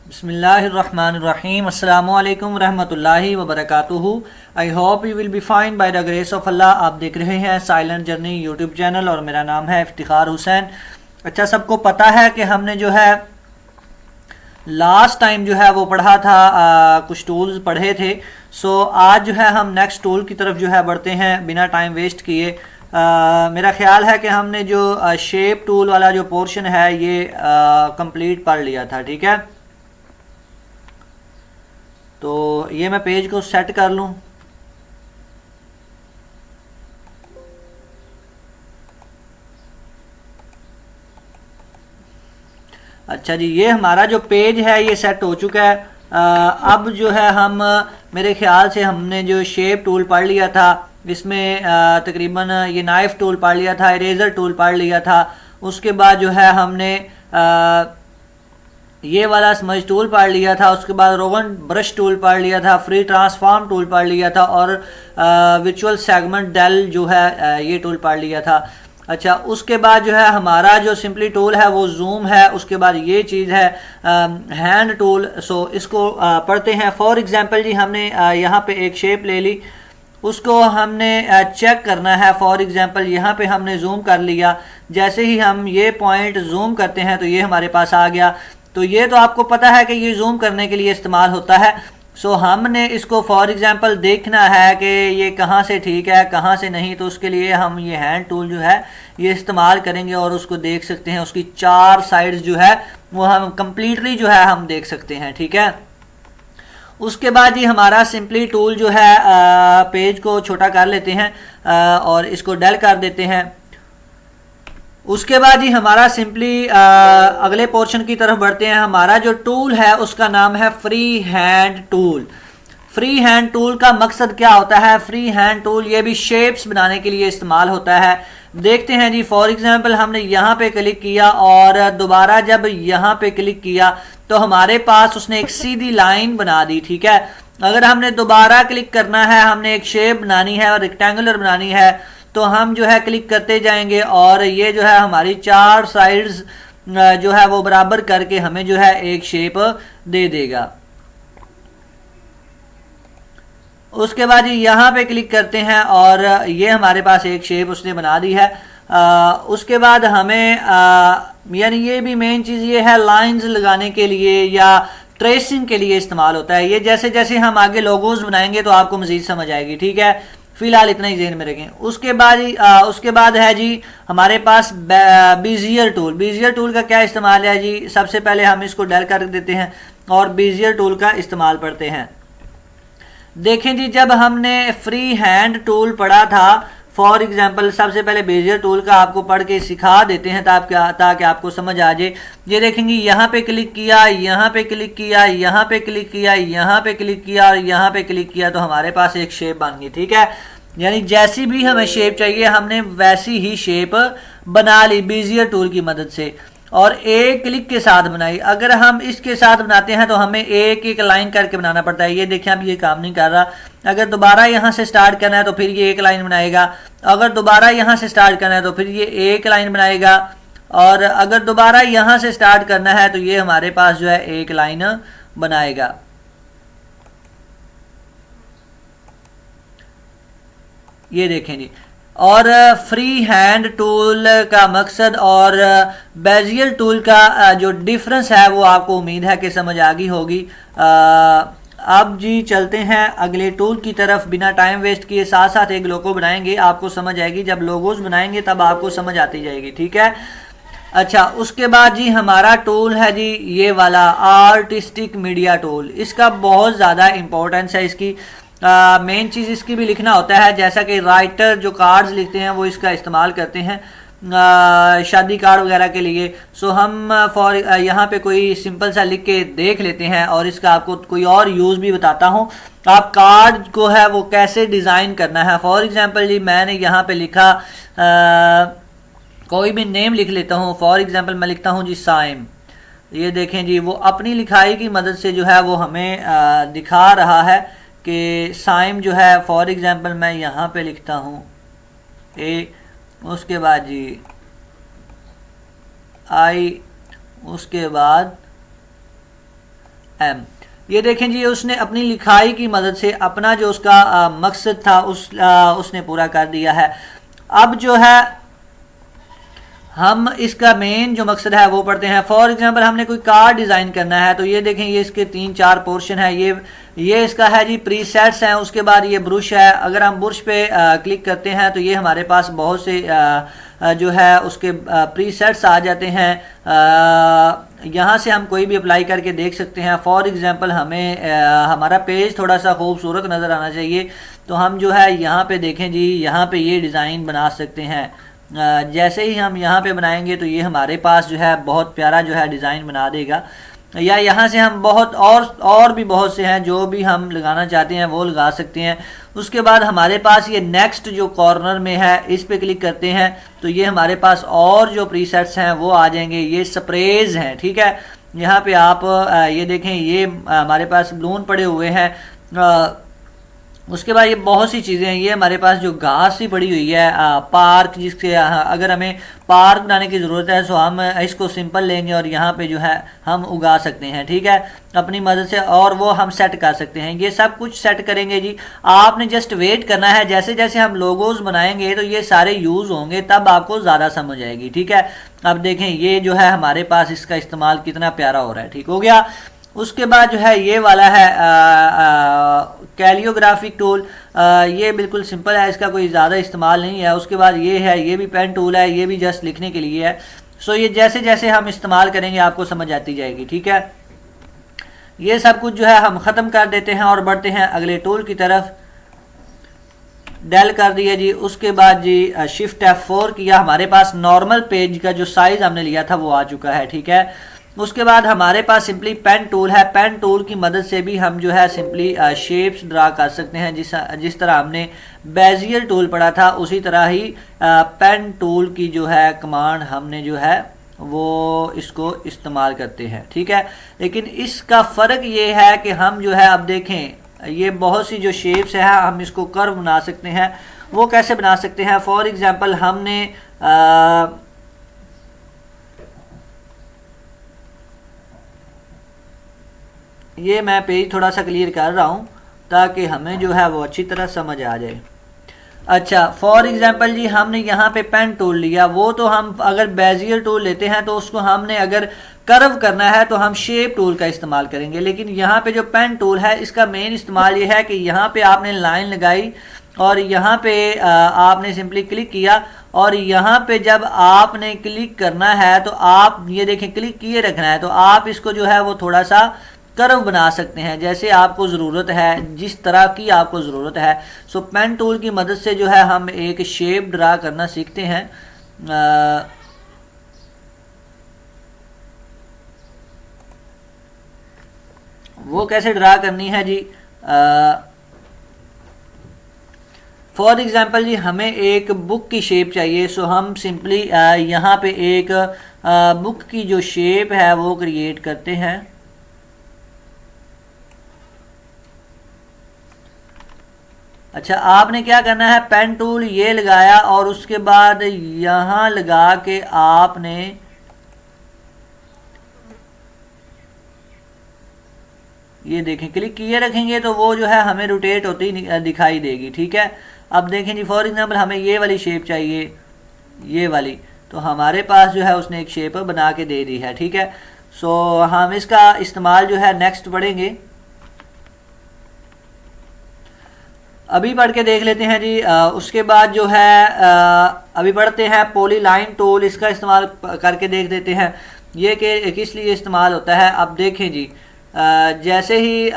बिस्मिल्लाहिर्रहमानिर्रहीम अस्सलामुअलैकुम रहमतुल्लाहि व बरकातुहू। I hope you will be fine by the grace of Allah. आप देख रहे हैं साइलेंट जर्नी यूट्यूब चैनल और मेरा नाम है इफ्तिखार हुसैन। अच्छा, सबको पता है कि हमने जो है लास्ट टाइम जो है वो पढ़ा था, कुछ टूल्स पढ़े थे। सो आज जो है हम नेक्स्ट टूल की तरफ जो है बढ़ते हैं बिना टाइम वेस्ट किए। मेरा ख्याल है कि हमने जो शेप टूल वाला जो पोर्शन है ये कंप्लीट पढ़ लिया था। ठीक है, तो ये मैं पेज को सेट कर लूँ। अच्छा जी, ये हमारा जो पेज है ये सेट हो चुका है। अब जो है हम, मेरे ख्याल से हमने जो शेप टूल पढ़ लिया था, इसमें तकरीबन ये नाइफ टूल पढ़ लिया था, इरेजर टूल पढ़ लिया था। उसके बाद जो है हमने ये वाला स्मज टूल पढ़ लिया था। उसके बाद रोगन ब्रश टूल पढ़ लिया था, फ्री ट्रांसफॉर्म टूल पढ़ लिया था और विजुअल सेगमेंट डेल जो है ये टूल पढ़ लिया था। अच्छा, उसके बाद जो है हमारा जो सिंपली टूल है वो जूम है। उसके बाद ये चीज़ है हैंड टूल। सो इसको पढ़ते हैं। फॉर एग्जांपल जी, हमने यहाँ पे एक शेप ले ली, उसको हमने चेक करना है। फॉर एग्जांपल यहाँ पे हमने जूम कर लिया। जैसे ही हम ये पॉइंट जूम करते हैं तो ये हमारे पास आ गया। तो ये तो आपको पता है कि ये जूम करने के लिए इस्तेमाल होता है। सो हमने इसको फॉर एग्जांपल देखना है कि ये कहाँ से ठीक है कहाँ से नहीं। तो उसके लिए हम ये हैंड टूल जो है ये इस्तेमाल करेंगे और उसको देख सकते हैं। उसकी चार साइड्स जो है वो हम कंप्लीटली जो है हम देख सकते हैं। ठीक है, उसके बाद ये हमारा सिंपली टूल जो है पेज को छोटा कर लेते हैं और इसको डेल कर देते हैं। उसके बाद ही हमारा सिंपली अगले पोर्शन की तरफ बढ़ते हैं। हमारा जो टूल है उसका नाम है free hand tool. Free hand tool का मकसद क्या होता है? फ्री हैंड टूल ये भी शेप्स बनाने के लिए इस्तेमाल होता है। देखते हैं जी, फॉर एग्जांपल हमने यहाँ पे क्लिक किया और दोबारा जब यहाँ पे क्लिक किया तो हमारे पास उसने एक सीधी लाइन बना दी। ठीक है, अगर हमने दोबारा क्लिक करना है, हमने एक शेप बनानी है और रेक्टेंगुलर बनानी है, तो हम जो है क्लिक करते जाएंगे और ये जो है हमारी चार साइड्स जो है वो बराबर करके हमें जो है एक शेप दे देगा। उसके बाद यहाँ पे क्लिक करते हैं और ये हमारे पास एक शेप उसने बना दी है। उसके बाद हमें यानी ये भी मेन चीज़ ये है, लाइंस लगाने के लिए या ट्रेसिंग के लिए इस्तेमाल होता है। ये जैसे जैसे हम आगे लोगोज बनाएंगे तो आपको मज़ीद समझ आएगी। ठीक है, फिलहाल इतना ही ज़हन में रखें। उसके बाद है जी हमारे पास बीजियर टूल। बीजियर टूल का क्या इस्तेमाल है जी? सबसे पहले हम इसको डेल कर देते हैं और बीजियर टूल का इस्तेमाल पढ़ते हैं। देखें जी, जब हमने फ्री हैंड टूल पढ़ा था, फॉर एग्जांपल सबसे पहले बेजियर टूल का आपको पढ़ के सिखा देते हैं ताकि आपको समझ आ जाए। ये देखेंगे, यहाँ पे क्लिक किया, यहाँ पे क्लिक किया, यहाँ पे क्लिक किया, यहाँ पे क्लिक किया और यहाँ पे क्लिक किया तो हमारे पास एक शेप बन गई। ठीक है, यानी जैसी भी हमें शेप चाहिए हमने वैसी ही शेप बना ली बेजियर टूल की मदद से और एक क्लिक के साथ बनाई। अगर हम इसके साथ बनाते हैं तो हमें एक एक लाइन करके बनाना पड़ता है। ये देखें, अब ये काम नहीं कर रहा। अगर दोबारा यहाँ से स्टार्ट करना है तो फिर ये एक लाइन बनाएगा। अगर दोबारा यहाँ से स्टार्ट करना है तो फिर ये एक लाइन बनाएगा और अगर दोबारा यहाँ से स्टार्ट करना है तो ये हमारे पास जो है एक लाइन बनाएगा। ये देखें जी, और फ्री हैंड टूल का मकसद और बेजियर टूल का जो डिफरेंस है वो आपको उम्मीद है कि समझ आ गई होगी। अब जी चलते हैं अगले टूल की तरफ। बिना टाइम वेस्ट किए साथ साथ एक लोगो बनाएंगे, आपको समझ आएगी। जब लोगोज बनाएंगे तब आपको समझ आती जाएगी। ठीक है, अच्छा, उसके बाद जी हमारा टूल है जी ये वाला आर्टिस्टिक मीडिया टूल। इसका बहुत ज़्यादा इम्पोर्टेंस है। इसकी मेन चीज़ इसकी भी लिखना होता है। जैसा कि राइटर जो कार्ड्स लिखते हैं वो इसका इस्तेमाल करते हैं शादी कार्ड वगैरह के लिए। सो हम फॉर यहाँ पे कोई सिंपल सा लिख के देख लेते हैं और इसका आपको कोई और यूज़ भी बताता हूँ। आप कार्ड को है वो कैसे डिज़ाइन करना है। फॉर एग्जांपल जी मैंने यहाँ पे लिखा कोई भी नेम लिख लेता हूँ। फॉर एग्जांपल मैं लिखता हूँ जी साइम। ये देखें जी, वो अपनी लिखाई की मदद से जो है वो हमें दिखा रहा है कि साइम जो है, फॉर एग्जांपल मैं यहाँ पे लिखता हूँ ए, उसके बाद जी आई, उसके बाद एम। ये देखें जी, उसने अपनी लिखाई की मदद से अपना जो उसका मकसद था उसने पूरा कर दिया है। अब जो है हम इसका मेन जो मकसद है वो पढ़ते हैं। फॉर एग्जांपल हमने कोई कार डिज़ाइन करना है, तो ये देखें, ये इसके 3-4 पोर्शन है। ये इसका है जी प्रीसेट्स हैं। उसके बाद ये ब्रश है। अगर हम ब्रश पे क्लिक करते हैं तो ये हमारे पास बहुत से जो है उसके प्रीसेट्स आ जाते हैं। यहाँ से हम कोई भी अप्लाई करके देख सकते हैं। फॉर एग्जांपल हमें हमारा पेज थोड़ा सा खूबसूरत नज़र आना चाहिए, तो हम जो है यहाँ पे देखें जी, यहाँ पे ये डिज़ाइन बना सकते हैं। जैसे ही हम यहाँ पे बनाएंगे तो ये हमारे पास जो है बहुत प्यारा जो है डिज़ाइन बना देगा। या यहाँ से हम बहुत और भी बहुत से हैं जो भी हम लगाना चाहते हैं वो लगा सकते हैं। उसके बाद हमारे पास ये नेक्स्ट जो कॉर्नर में है, इस पे क्लिक करते हैं तो ये हमारे पास और जो प्रीसेट्स हैं वो आ जाएंगे। ये स्प्रेज हैं, ठीक है। यहाँ पे आप ये देखें, ये हमारे पास बलून पड़े हुए हैं। उसके बाद ये बहुत सी चीज़ें हैं। ये हमारे पास जो घास ही पड़ी हुई है, पार्क, जिससे अगर हमें पार्क बनाने की ज़रूरत है तो हम इसको सिंपल लेंगे और यहाँ पे जो है हम उगा सकते हैं, ठीक है, अपनी मदद से, और वो हम सेट कर सकते हैं। ये सब कुछ सेट करेंगे जी। आपने जस्ट वेट करना है, जैसे जैसे हम लोगोज़ बनाएंगे तो ये सारे यूज़ होंगे, तब आपको ज़्यादा समझ आएगी, ठीक है। अब देखें, ये जो है हमारे पास इसका इस्तेमाल कितना प्यारा हो रहा है, ठीक हो गया। उसके बाद जो है ये वाला है कैलियोग्राफिक टूल। ये बिल्कुल सिंपल है, इसका कोई ज़्यादा इस्तेमाल नहीं है। उसके बाद ये है, ये भी पेन टूल है, ये भी जस्ट लिखने के लिए है। सो ये जैसे जैसे हम इस्तेमाल करेंगे आपको समझ आती जाएगी, ठीक है। ये सब कुछ जो है हम ख़त्म कर देते हैं और बढ़ते हैं अगले टूल की तरफ। डेल कर दिया जी। उसके बाद जी शिफ्ट F4 किया, हमारे पास नॉर्मल पेज का जो साइज़ हमने लिया था वो आ चुका है, ठीक है। उसके बाद हमारे पास सिंपली पेन टूल है। पेन टूल की मदद से भी हम जो है सिंपली शेप्स ड्रा कर सकते हैं। जिस तरह हमने बेजियर टूल पढ़ा था उसी तरह ही पेन टूल की जो है कमांड हमने जो है वो इसको इस्तेमाल करते हैं, ठीक है। लेकिन इसका फ़र्क ये है कि हम जो है, अब देखें, ये बहुत सी जो शेप्स है हम इसको कर्व बना सकते हैं। वो कैसे बना सकते हैं? फॉर एग्जांपल हमने ये मैं पेज थोड़ा सा क्लियर कर रहा हूँ ताकि हमें जो है वो अच्छी तरह समझ आ जाए। अच्छा, फॉर एग्जांपल जी हमने यहाँ पे पेन टूल लिया, वो तो हम अगर बेजियर टूल लेते हैं तो उसको हमने अगर कर्व करना है तो हम शेप टूल का इस्तेमाल करेंगे। लेकिन यहाँ पे जो पेन टूल है इसका मेन इस्तेमाल ये है कि यहाँ पे आपने लाइन लगाई और यहाँ पे आपने सिंपली क्लिक किया, और यहाँ पे जब आपने क्लिक करना है तो आप ये देखें क्लिक किए रखना है, तो आप इसको जो है वो थोड़ा सा कर्व बना सकते हैं जैसे आपको ज़रूरत है, जिस तरह की आपको ज़रूरत है। सो पेन टूल की मदद से जो है हम एक शेप ड्रा करना सीखते हैं। वो कैसे ड्रा करनी है जी? फॉर एग्जांपल जी हमें एक बुक की शेप चाहिए। सो हम सिंपली यहाँ पे एक बुक की जो शेप है वो क्रिएट करते हैं। अच्छा, आपने क्या करना है, पेन टूल ये लगाया और उसके बाद यहाँ लगा के आपने ये देखें क्लिक किए रखेंगे तो वो जो है हमें रोटेट होती दिखाई देगी, ठीक है। अब देखें जी, फॉर एग्जांपल हमें ये वाली शेप चाहिए, ये वाली, तो हमारे पास जो है उसने एक शेप बना के दे दी है, ठीक है। सो हम इसका इस्तेमाल जो है नेक्स्ट पढ़ेंगे। अभी पढ़ के देख लेते हैं जी। उसके बाद जो है अभी पढ़ते हैं पॉलीलाइन टूल, इसका इस्तेमाल करके देख देते हैं ये कि किस लिए इस्तेमाल होता है। अब देखें जी, जैसे ही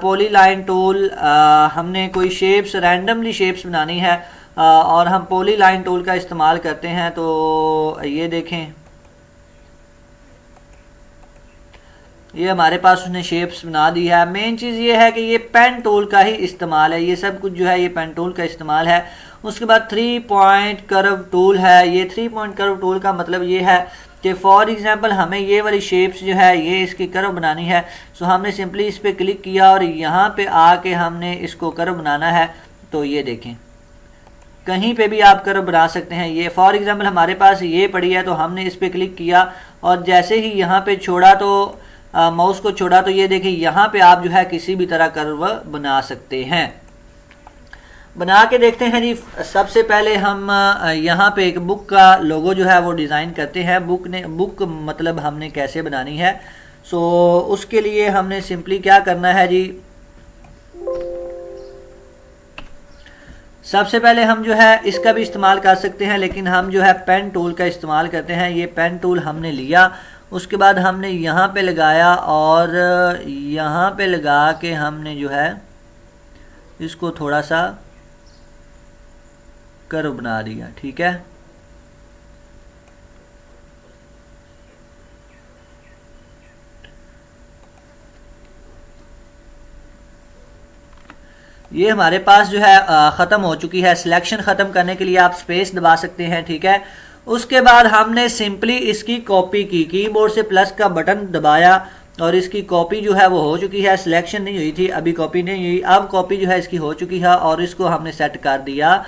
पॉलीलाइन टूल हमने कोई शेप्स रैंडमली शेप्स बनानी है और हम पॉलीलाइन टूल का इस्तेमाल करते हैं, तो ये देखें ये हमारे पास उसने शेप्स बना दी है। मेन चीज़ ये है कि ये पेन टूल का ही इस्तेमाल है, ये सब कुछ जो है ये पेन टूल का इस्तेमाल है। उसके बाद 3 पॉइंट कर्व टूल है। ये 3 पॉइंट कर्व टूल का मतलब ये है कि फॉर एग्जांपल हमें ये वाली शेप्स जो है ये इसकी कर्व बनानी है। सो हमने सिंपली इस पर क्लिक किया और यहाँ पे आके हमने इसको कर्व बनाना है। तो ये देखें कहीं पे भी आप कर्व बना सकते हैं। ये फॉर एग्जांपल हमारे पास ये पड़ी है तो हमने इस पर क्लिक किया और जैसे ही यहाँ पे छोड़ा तो माउस को छोड़ा तो ये देखिए यहाँ पे आप जो है किसी भी तरह कर्व बना सकते हैं। बना के देखते हैं जी। सबसे पहले हम यहाँ पे एक बुक का लोगो जो है वो डिज़ाइन करते हैं। बुक मतलब हमने कैसे बनानी है, सो उसके लिए हमने सिंपली क्या करना है जी, सबसे पहले हम जो है इसका भी इस्तेमाल कर सकते हैं, लेकिन हम जो है पेन टूल का इस्तेमाल करते हैं। ये पेन टूल हमने लिया, उसके बाद हमने यहाँ पे लगाया और यहाँ पे लगा के हमने जो है इसको थोड़ा सा कर्व बना दिया। ठीक है, ये हमारे पास जो है ख़त्म हो चुकी है। सिलेक्शन ख़त्म करने के लिए आप स्पेस दबा सकते हैं। ठीक है, उसके बाद हमने सिंपली इसकी कॉपी की, कीबोर्ड से प्लस का बटन दबाया और इसकी कॉपी जो है वो हो चुकी है। सिलेक्शन नहीं हुई थी, अभी कॉपी नहीं हुई, अब कॉपी जो है इसकी हो चुकी है और इसको हमने सेट कर दिया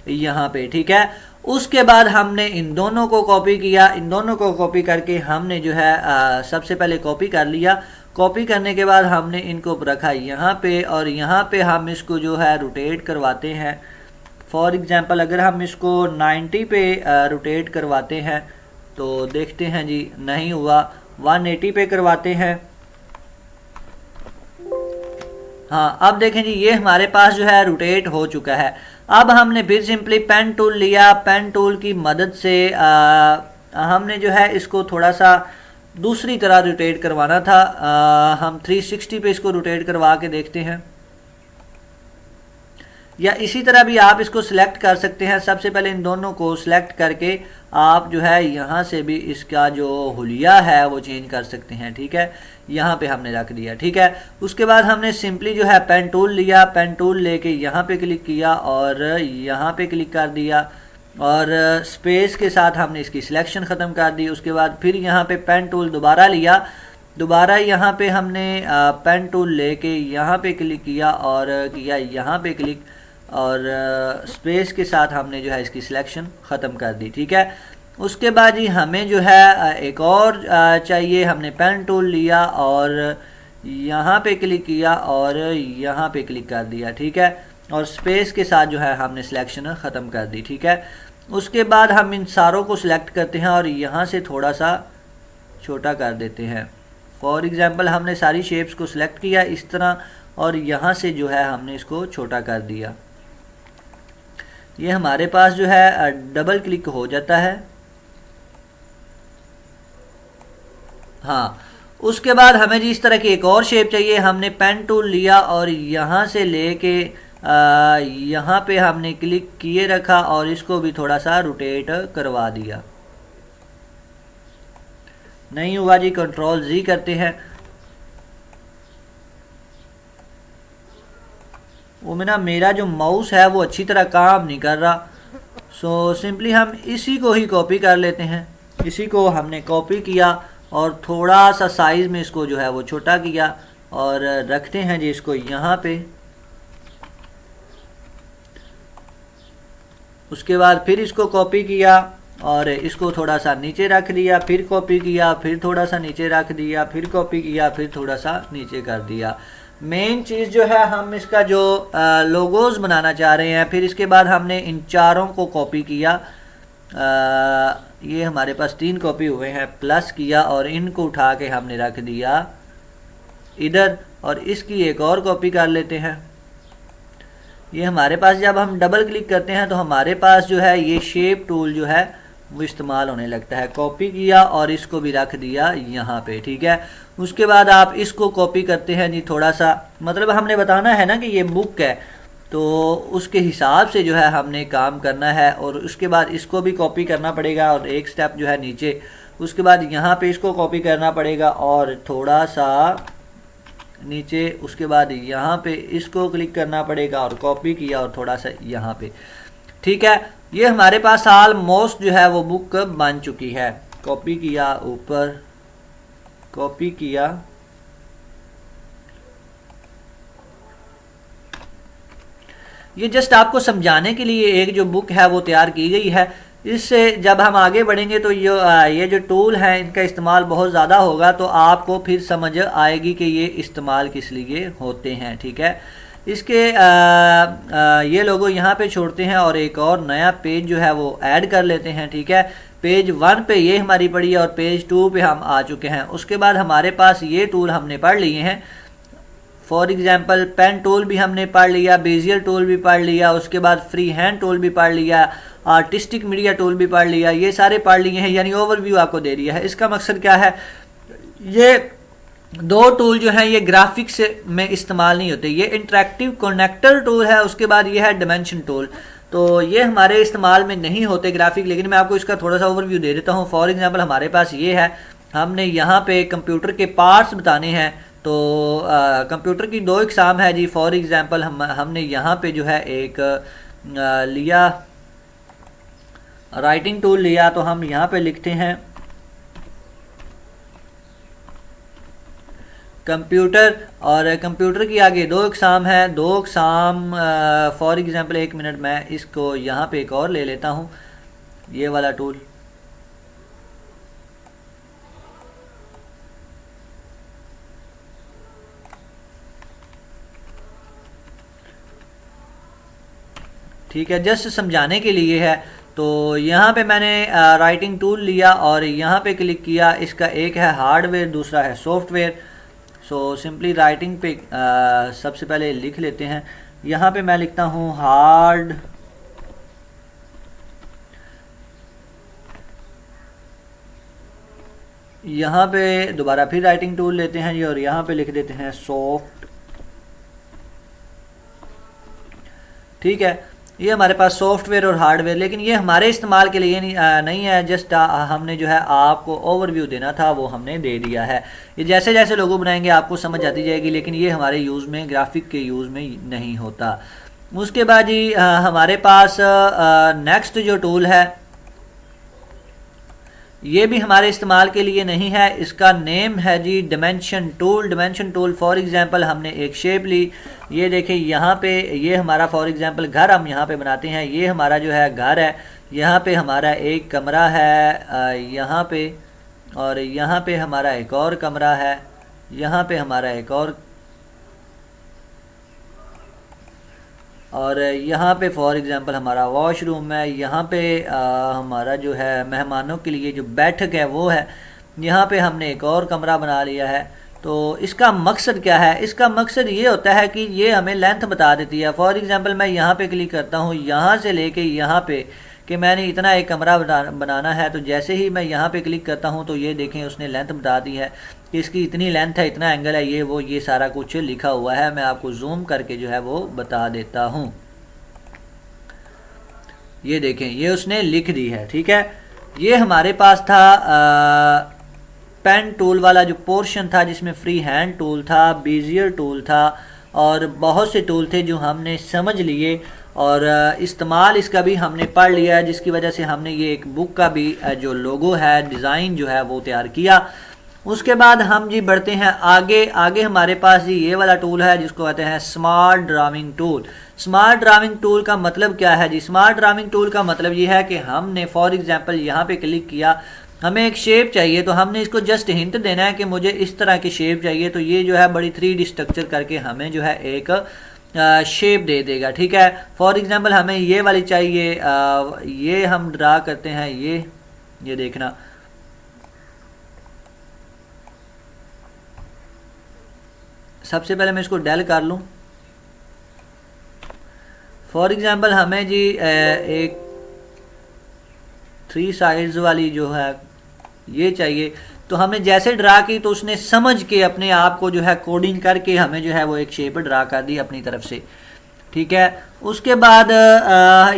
यहाँ पे। ठीक है, उसके बाद हमने इन दोनों को कॉपी किया, इन दोनों को कॉपी करके हमने जो है सबसे पहले कॉपी कर लिया। कॉपी करने के बाद हमने इनको रखा यहाँ पे और यहाँ पे हम इसको जो है रोटेट करवाते हैं। फॉर एग्जांपल अगर हम इसको 90 पे रोटेट करवाते हैं तो देखते हैं जी नहीं हुआ, 180 पे करवाते हैं। हाँ, अब देखें जी ये हमारे पास जो है रोटेट हो चुका है। अब हमने फिर सिंपली पेन टूल लिया, पेन टूल की मदद से हमने जो है इसको थोड़ा सा दूसरी तरह रोटेट करवाना था। हम 360 पे इसको रोटेट करवा के देखते हैं, या इसी तरह भी आप इसको सिलेक्ट कर सकते हैं। सबसे पहले इन दोनों को सिलेक्ट करके आप जो है यहाँ से भी इसका जो हुलिया है वो चेंज कर सकते हैं। ठीक है, यहाँ पे हमने रख दिया। ठीक है, उसके बाद हमने सिंपली जो है पेन टूल लिया, पेन टूल लेके यहाँ पे क्लिक किया और यहाँ पे क्लिक कर दिया और स्पेस के साथ हमने इसकी सिलेक्शन ख़त्म कर दी। उसके बाद फिर यहाँ पे पेन टूल दोबारा लिया, दोबारा यहाँ पे हमने पेन टूल लेके यहाँ पे क्लिक किया और किया यहाँ पे क्लिक और स्पेस के साथ हमने जो है इसकी सिलेक्शन ख़त्म कर दी। ठीक है, उसके बाद ही हमें जो है एक और चाहिए। हमने पेन टूल लिया और यहाँ पे क्लिक किया और यहाँ पे क्लिक कर दिया। ठीक है, और स्पेस के साथ जो है हमने सिलेक्शन ख़त्म कर दी। ठीक है, उसके बाद हम इन सारों को सिलेक्ट करते हैं और यहाँ से थोड़ा सा छोटा कर देते हैं। फॉर एग्जांपल हमने सारी शेप्स को सिलेक्ट किया इस तरह और यहाँ से जो है हमने इसको छोटा कर दिया। ये हमारे पास जो है डबल क्लिक हो जाता है। हाँ, उसके बाद हमें जी इस तरह की एक और शेप चाहिए। हमने पेन टूल लिया और यहाँ से लेके यहाँ पे हमने क्लिक किए रखा और इसको भी थोड़ा सा रोटेट करवा दिया। नहीं हुआ जी, कंट्रोल जी करते हैं। वो मेरा जो माउस है वो अच्छी तरह काम नहीं कर रहा, सो सिंपली हम इसी को ही कॉपी कर लेते हैं। इसी को हमने कॉपी किया और थोड़ा सा साइज़ में इसको जो है वो छोटा किया और रखते हैं जी इसको यहाँ पे। उसके बाद फिर इसको कॉपी किया और इसको थोड़ा सा नीचे रख दिया, फिर कॉपी किया, फिर थोड़ा सा नीचे रख दिया, फिर कॉपी किया, फिर थोड़ा सा नीचे कर दिया। मेन चीज़ जो है हम इसका जो लोगोज बनाना चाह रहे हैं, फिर इसके बाद हमने इन चारों को कॉपी किया। ये हमारे पास 3 कॉपी हुए हैं, प्लस किया और इनको उठा के हमने रख दिया इधर और इसकी एक और कॉपी कर लेते हैं। ये हमारे पास जब हम डबल क्लिक करते हैं तो हमारे पास जो है ये शेप टूल जो है वो इस्तेमाल होने लगता है। कॉपी किया और इसको भी रख दिया यहाँ पे। ठीक है, उसके बाद आप इसको कॉपी करते हैं जी थोड़ा सा, मतलब हमने बताना है ना कि ये बुक है तो उसके हिसाब से जो है हमने काम करना है। और उसके बाद इसको भी कॉपी करना पड़ेगा और एक स्टेप जो है नीचे, उसके बाद यहाँ पे इसको कॉपी करना पड़ेगा और थोड़ा सा नीचे, उसके बाद यहाँ पे इसको क्लिक करना पड़ेगा और कॉपी किया और थोड़ा सा यहाँ पे। ठीक है, ये हमारे पास ऑलमोस्ट जो है वो बुक बन चुकी है। कॉपी किया, ऊपर कॉपी किया, ये जस्ट आपको समझाने के लिए एक जो बुक है वो तैयार की गई है। इससे जब हम आगे बढ़ेंगे तो ये जो टूल हैं इनका इस्तेमाल बहुत ज़्यादा होगा, तो आपको फिर समझ आएगी कि ये इस्तेमाल किस लिए होते हैं। ठीक है, इसके ये लोगो यहाँ पे छोड़ते हैं और एक और नया पेज जो है वो ऐड कर लेते हैं। ठीक है, पेज 1 पे ये हमारी पड़ी है और पेज 2 पे हम आ चुके हैं। उसके बाद हमारे पास ये टूल हमने पढ़ लिए हैं। फॉर एग्जांपल पेन टूल भी हमने पढ़ लिया, बेजियर टूल भी पढ़ लिया, उसके बाद फ्री हैंड टूल भी पढ़ लिया, आर्टिस्टिक मीडिया टूल भी पढ़ लिया, ये सारे पढ़ लिए हैं, यानी ओवरव्यू आपको दे दिया है। इसका मकसद क्या है, ये दो टूल जो हैं ये ग्राफिक्स में इस्तेमाल नहीं होते, ये इंटरेक्टिव कनेक्टर टूल है, उसके बाद ये है डिमेंशन टूल, तो ये हमारे इस्तेमाल में नहीं होते ग्राफिक। लेकिन मैं आपको इसका थोड़ा सा ओवरव्यू दे देता हूँ। फॉर एग्जांपल हमारे पास ये है, हमने यहाँ पे कंप्यूटर के पार्ट्स बताने हैं, तो कंप्यूटर की दो इकसाम है जी। फॉर एग्जांपल हमने यहाँ पे जो है एक लिया राइटिंग टूल लिया, तो हम यहाँ पे लिखते हैं कंप्यूटर, और कंप्यूटर की आगे दो इकसाम है, दो इकसाम फॉर एग्जांपल एक मिनट मैं इसको यहाँ पे एक और ले लेता हूँ, ये वाला टूल। ठीक है, जस्ट समझाने के लिए है। तो यहाँ पे मैंने राइटिंग टूल लिया और यहाँ पे क्लिक किया। इसका एक है हार्डवेयर, दूसरा है सॉफ्टवेयर। सो सिंपली राइटिंग पे सबसे पहले लिख लेते हैं। यहाँ पे मैं लिखता हूँ हार्ड, यहाँ पे दोबारा फिर राइटिंग टूल लेते हैं जी और यहाँ पे लिख देते हैं सॉफ्ट। ठीक है, ये हमारे पास सॉफ्टवेयर और हार्डवेयर, लेकिन ये हमारे इस्तेमाल के लिए नहीं है, जस्ट हमने जो है आपको ओवरव्यू देना था वो हमने दे दिया है। ये जैसे जैसे लोगो बनाएंगे आपको समझ आती जाएगी, लेकिन ये हमारे यूज़ में, ग्राफिक के यूज़ में नहीं होता। उसके बाद जी हमारे पास नेक्स्ट जो टूल है ये भी हमारे इस्तेमाल के लिए नहीं है, इसका नेम है G dimension tool. Dimension tool for example हमने एक शेप ली, ये देखें यहाँ पे, ये हमारा फॉर एग्जांपल घर हम यहाँ पे बनाते हैं, ये हमारा जो है घर है, यहाँ पे हमारा एक कमरा है यहाँ पे, और यहाँ पे हमारा एक और कमरा है, यहाँ पे हमारा एक और यहाँ पे फॉर एग्जांपल हमारा वॉशरूम है, यहाँ पे हमारा जो है मेहमानों के लिए जो बैठक है वो है, यहाँ पे हमने एक और कमरा बना लिया है। तो इसका मकसद क्या है, इसका मकसद ये होता है कि ये हमें लेंथ बता देती है। फॉर एग्जांपल मैं यहाँ पे क्लिक करता हूँ, यहाँ से लेके यहाँ पे कि मैंने इतना एक कमरा बनाना है, तो जैसे ही मैं यहाँ पे क्लिक करता हूँ तो ये देखें उसने लेंथ बता दी है कि इसकी इतनी लेंथ है, इतना एंगल है, ये वो ये सारा कुछ लिखा हुआ है। मैं आपको जूम करके जो है वो बता देता हूँ, ये देखें ये उसने लिख दी है। ठीक है, ये हमारे पास था पेन टूल वाला जो पोर्शन था, जिसमें फ्री हैंड टूल था, बेजियर टूल था और बहुत से टूल थे जो हमने समझ लिए और इस्तेमाल इसका भी हमने पढ़ लिया है, जिसकी वजह से हमने ये एक बुक का भी जो लोगो है, डिज़ाइन जो है वो तैयार किया। उसके बाद हम जी बढ़ते हैं आगे। आगे हमारे पास जी ये वाला टूल है जिसको कहते हैं smart drawing tool. Smart drawing tool का मतलब क्या है जी, स्मार्ट ड्राइंग टूल का मतलब ये है कि हमने फॉर एग्जांपल यहाँ पे क्लिक किया, हमें एक शेप चाहिए, तो हमने इसको जस्ट हिंट देना है कि मुझे इस तरह की शेप चाहिए, तो ये जो है बड़ी 3D स्ट्रक्चर करके हमें जो है एक शेप दे देगा। ठीक है, फॉर एग्जांपल हमें ये वाली चाहिए, ये हम ड्रा करते हैं, ये देखना, सबसे पहले मैं इसको डेल कर लूँ। फॉर एग्जांपल हमें जी एक 3 साइड्स वाली जो है ये चाहिए, तो हमने जैसे ड्रा की तो उसने समझ के अपने आप को जो है कोडिंग करके हमें जो है वो एक शेप ड्रा कर दी अपनी तरफ से। ठीक है, उसके बाद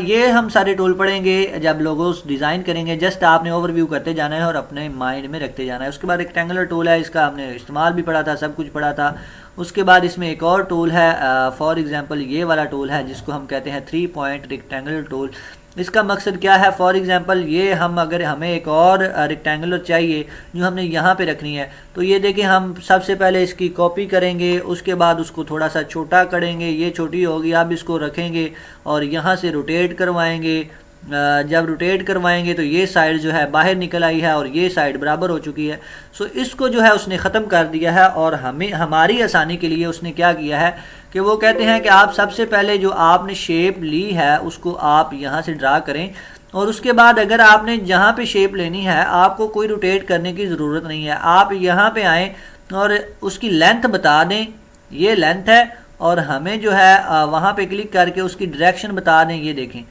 ये हम सारे टूल पढ़ेंगे जब लोगोस डिज़ाइन करेंगे, जस्ट आपने ओवरव्यू करते जाना है और अपने माइंड में रखते जाना है। उसके बाद रेक्टेंगुलर टूल है, इसका हमने इस्तेमाल भी पढ़ा था, सब कुछ पढ़ा था। उसके बाद इसमें एक और टूल है फॉर एग्जांपल ये वाला टूल है जिसको हम कहते हैं 3 पॉइंट रेक्टेंगुलर टूल। इसका मकसद क्या है, फॉर एग्जांपल ये हम अगर हमें एक और रेक्टेंगुलर चाहिए जो हमने यहाँ पे रखनी है, तो ये देखिए हम सबसे पहले इसकी कॉपी करेंगे, उसके बाद उसको थोड़ा सा छोटा करेंगे, ये छोटी होगी, अब इसको रखेंगे और यहाँ से रोटेट करवाएंगे जब रोटेट करवाएंगे तो ये साइड जो है बाहर निकल आई है और ये साइड बराबर हो चुकी है। सो इसको जो है उसने ख़त्म कर दिया है और हमें हमारी आसानी के लिए उसने क्या किया है कि वो कहते हैं कि आप सबसे पहले जो आपने शेप ली है उसको आप यहाँ से ड्रा करें और उसके बाद अगर आपने जहाँ पे शेप लेनी है आपको कोई रोटेट करने की ज़रूरत नहीं है। आप यहाँ पे आएँ और उसकी लेंथ बता दें, ये लेंथ है, और हमें जो है वहाँ पे क्लिक करके उसकी डायरेक्शन बता दें। ये देखें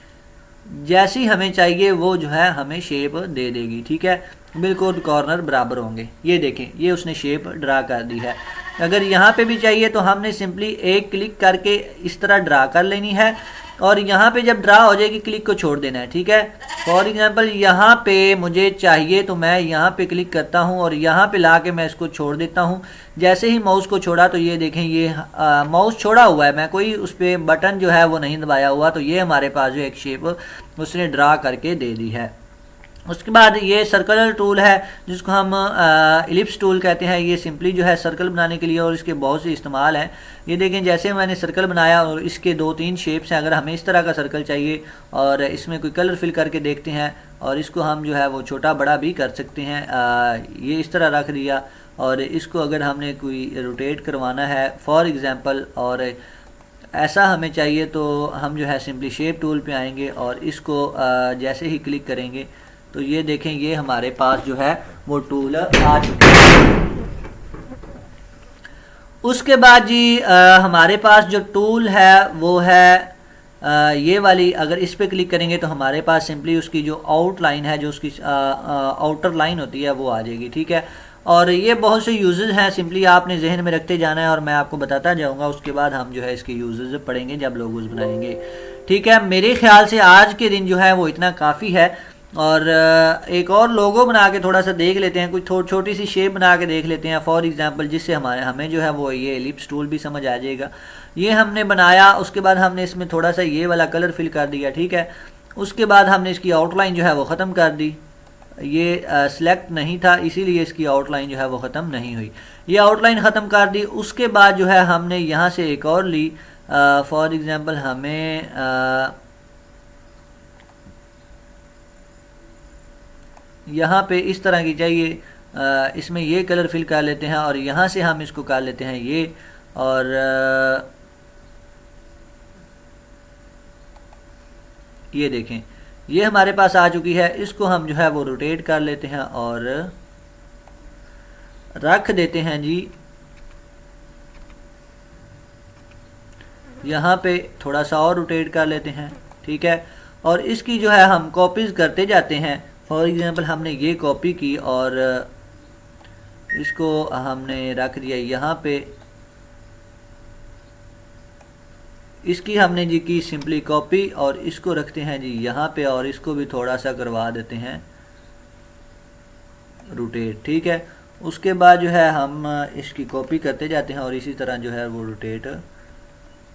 जैसी हमें चाहिए वो जो है हमें शेप दे देगी। ठीक है, बिल्कुल कॉर्नर बराबर होंगे। ये देखें ये उसने शेप ड्रा कर दी है। अगर यहाँ पे भी चाहिए तो हमने सिंपली एक क्लिक करके इस तरह ड्रा कर लेनी है और यहाँ पे जब ड्रा हो जाएगी क्लिक को छोड़ देना है। ठीक है, फॉर एग्जांपल यहाँ पे मुझे चाहिए तो मैं यहाँ पे क्लिक करता हूँ और यहाँ पे ला के मैं इसको छोड़ देता हूँ। जैसे ही माउस को छोड़ा तो ये देखें ये माउस छोड़ा हुआ है, मैं कोई उस पर बटन जो है वो नहीं दबाया हुआ, तो ये हमारे पास जो एक शेप उसने ड्रा करके दे दी है। उसके बाद ये सर्कुलर टूल है जिसको हम इलिप्स टूल कहते हैं। ये सिंपली जो है सर्कल बनाने के लिए और इसके बहुत से इस्तेमाल हैं। ये देखें जैसे मैंने सर्कल बनाया और इसके 2-3 शेप्स हैं। अगर हमें इस तरह का सर्कल चाहिए और इसमें कोई कलर फिल करके देखते हैं और इसको हम जो है वो छोटा बड़ा भी कर सकते हैं। ये इस तरह रख दिया और इसको अगर हमने कोई रोटेट करवाना है फॉर एग्ज़ाम्पल और ऐसा हमें चाहिए तो हम जो है सिंपली शेप टूल पे आएंगे और इसको जैसे ही क्लिक करेंगे तो ये देखें ये हमारे पास जो है वो टूल आ चुके हैं। उसके बाद जी हमारे पास जो टूल है वो है ये वाली। अगर इस पे क्लिक करेंगे तो हमारे पास सिंपली उसकी जो आउटलाइन है, जो उसकी आउटर लाइन होती है वो आ जाएगी। ठीक है, और ये बहुत से यूजेस हैं, सिंपली आपने जहन में रखते जाना है और मैं आपको बताता जाऊंगा। उसके बाद हम जो है इसके यूजेस पढ़ेंगे जब लोगोस बनाएंगे। ठीक है, मेरे ख्याल से आज के दिन जो है वो इतना काफ़ी है। और एक और लोगो बना के थोड़ा सा देख लेते हैं, कुछ छोटी सी शेप बना के देख लेते हैं फॉर एग्जांपल, जिससे हमें जो है वो ये एलिप्स टूल भी समझ आ जाएगा। ये हमने बनाया, उसके बाद हमने इसमें थोड़ा सा ये वाला कलर फिल कर दिया। ठीक है, उसके बाद हमने इसकी आउटलाइन जो है वो ख़त्म कर दी। ये सिलेक्ट नहीं था इसीलिए इसकी आउटलाइन जो है वो ख़त्म नहीं हुई। ये आउटलाइन ख़त्म कर दी। उसके बाद जो है हमने यहाँ से एक और ली, फॉर एग्ज़ाम्पल हमें यहाँ पे इस तरह की चाहिए, इसमें ये कलर फिल कर लेते हैं और यहाँ से हम इसको कर लेते हैं ये, और ये देखें ये हमारे पास आ चुकी है। इसको हम जो है वो रोटेट कर लेते हैं और रख देते हैं जी यहाँ पे, थोड़ा सा और रोटेट कर लेते हैं। ठीक है, और इसकी जो है हम कॉपीज़ करते जाते हैं। फॉर एग्जांपल हमने ये कॉपी की और इसको हमने रख दिया यहाँ पे, इसकी हमने जी की सिंपली कॉपी और इसको रखते हैं जी यहाँ पे और इसको भी थोड़ा सा करवा देते हैं रोटेट। ठीक है, उसके बाद जो है हम इसकी कॉपी करते जाते हैं और इसी तरह जो है वो रोटेट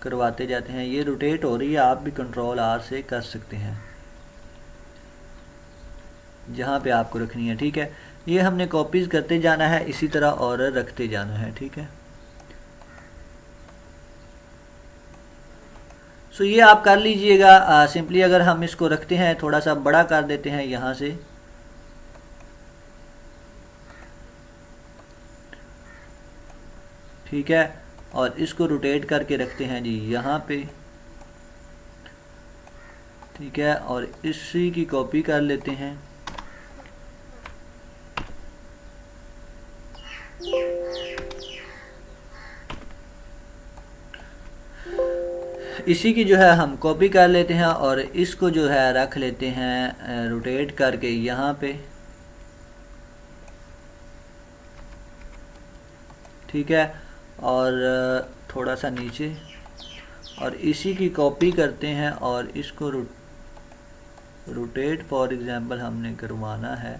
करवाते जाते हैं। ये रोटेट हो रही है, आप भी कंट्रोल R से कर सकते हैं जहाँ पे आपको रखनी है। ठीक है, ये हमने कॉपीज़ करते जाना है इसी तरह और रखते जाना है। ठीक है, सो ये आप कर लीजिएगा। सिंपली अगर हम इसको रखते हैं थोड़ा सा बड़ा कर देते हैं यहाँ से, ठीक है, और इसको रोटेट करके रखते हैं जी यहाँ पे। ठीक है, और इसी की कॉपी कर लेते हैं। इसी की जो है हम कॉपी कर लेते हैं और इसको जो है रख लेते हैं रोटेट करके यहाँ पे। ठीक है, और थोड़ा सा नीचे, और इसी की कॉपी करते हैं और इसको रोटेट फॉर एग्जांपल हमने करवाना है।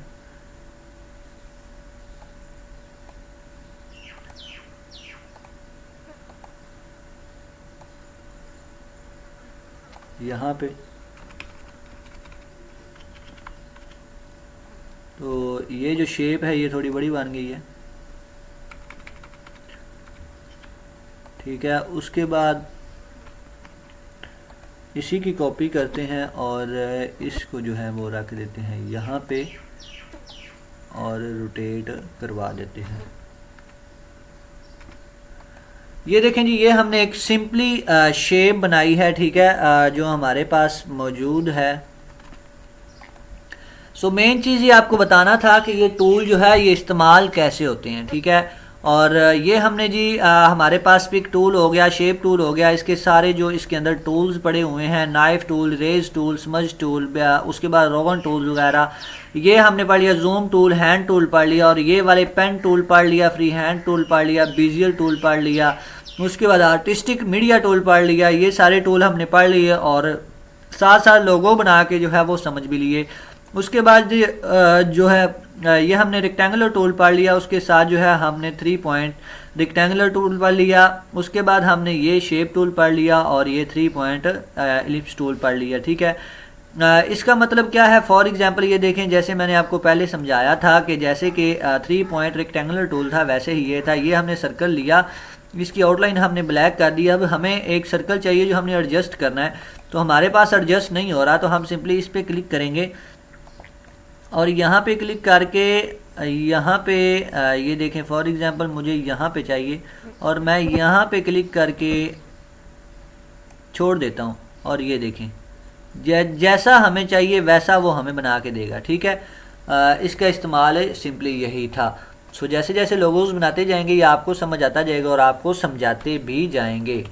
यहाँ पे तो ये जो शेप है ये थोड़ी बड़ी बन गई है। ठीक है, उसके बाद इसी की कॉपी करते हैं और इसको जो है वो रख देते हैं यहाँ पे और रोटेट करवा देते हैं। ये देखें जी, ये हमने एक सिंपली शेप बनाई है, ठीक है, जो हमारे पास मौजूद है। सो मेन चीज़ ये आपको बताना था कि ये टूल जो है ये इस्तेमाल कैसे होते हैं, ठीक है। और ये हमने जी हमारे पास पिक टूल हो गया, शेप टूल हो गया, इसके सारे जो इसके अंदर टूल्स पड़े हुए हैं, knife tool, raise tool, smudge tool, उसके बाद रोगन टूल वगैरह, ये हमने पढ़ लिया। जूम टूल, हैंड टूल पढ़ लिया, और ये वाले पेन टूल पढ़ लिया, फ्री हैंड टूल पढ़ लिया, बेजियर टूल पढ़ लिया, उसके बाद आर्टिस्टिक मीडिया टूल पढ़ लिया। ये सारे टूल हमने पढ़ लिए और साथ साथ लोगो बना के जो है वो समझ भी लिए। उसके बाद जो है ये हमने रेक्टेंगुलर टूल पढ़ लिया, उसके साथ जो है हमने 3 पॉइंट रेक्टेंगुलर टूल पढ़ लिया। उसके बाद हमने ये शेप टूल पढ़ लिया और ये 3 पॉइंट एलिप्स टूल पढ़ लिया, ठीक है। इसका मतलब क्या है, फॉर एग्जांपल ये देखें, जैसे मैंने आपको पहले समझाया था कि जैसे कि 3 पॉइंट रेक्टेंगुलर टूल था, वैसे ही ये था। ये हमने सर्कल लिया, इसकी आउटलाइन हमने ब्लैक कर दी। अब हमें एक सर्कल चाहिए जो हमने एडजस्ट करना है, तो हमारे पास एडजस्ट नहीं हो रहा, तो हम सिंपली इस पर क्लिक करेंगे और यहाँ पे क्लिक करके यहाँ पे ये देखें, फॉर एग्जांपल मुझे यहाँ पे चाहिए और मैं यहाँ पे क्लिक करके छोड़ देता हूँ और ये देखें जैसा हमें चाहिए वैसा वो हमें बना के देगा, ठीक है। इसका इस्तेमाल सिंपली यही था। सो जैसे जैसे लोगोस बनाते जाएंगे ये आपको समझ आता जाएगा और आपको समझाते भी जाएंगे।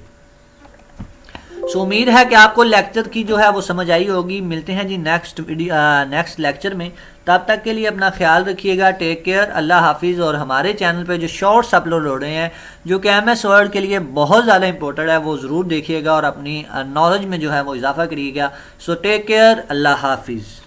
सो उम्मीद है कि आपको लेक्चर की जो है वो समझ आई होगी। मिलते हैं जी नेक्स्ट लेक्चर में, तब तक के लिए अपना ख्याल रखिएगा। टेक केयर, अल्लाह हाफिज़। और हमारे चैनल पे जो शॉर्ट्स अपलोड हो रहे हैं जो कि MS वर्ड के लिए बहुत ज़्यादा इंपॉर्टेंट है, वो ज़रूर देखिएगा और अपनी नॉलेज में जो है वो इजाफा करिएगा। सो टेक केयर, अल्लाह हाफिज़।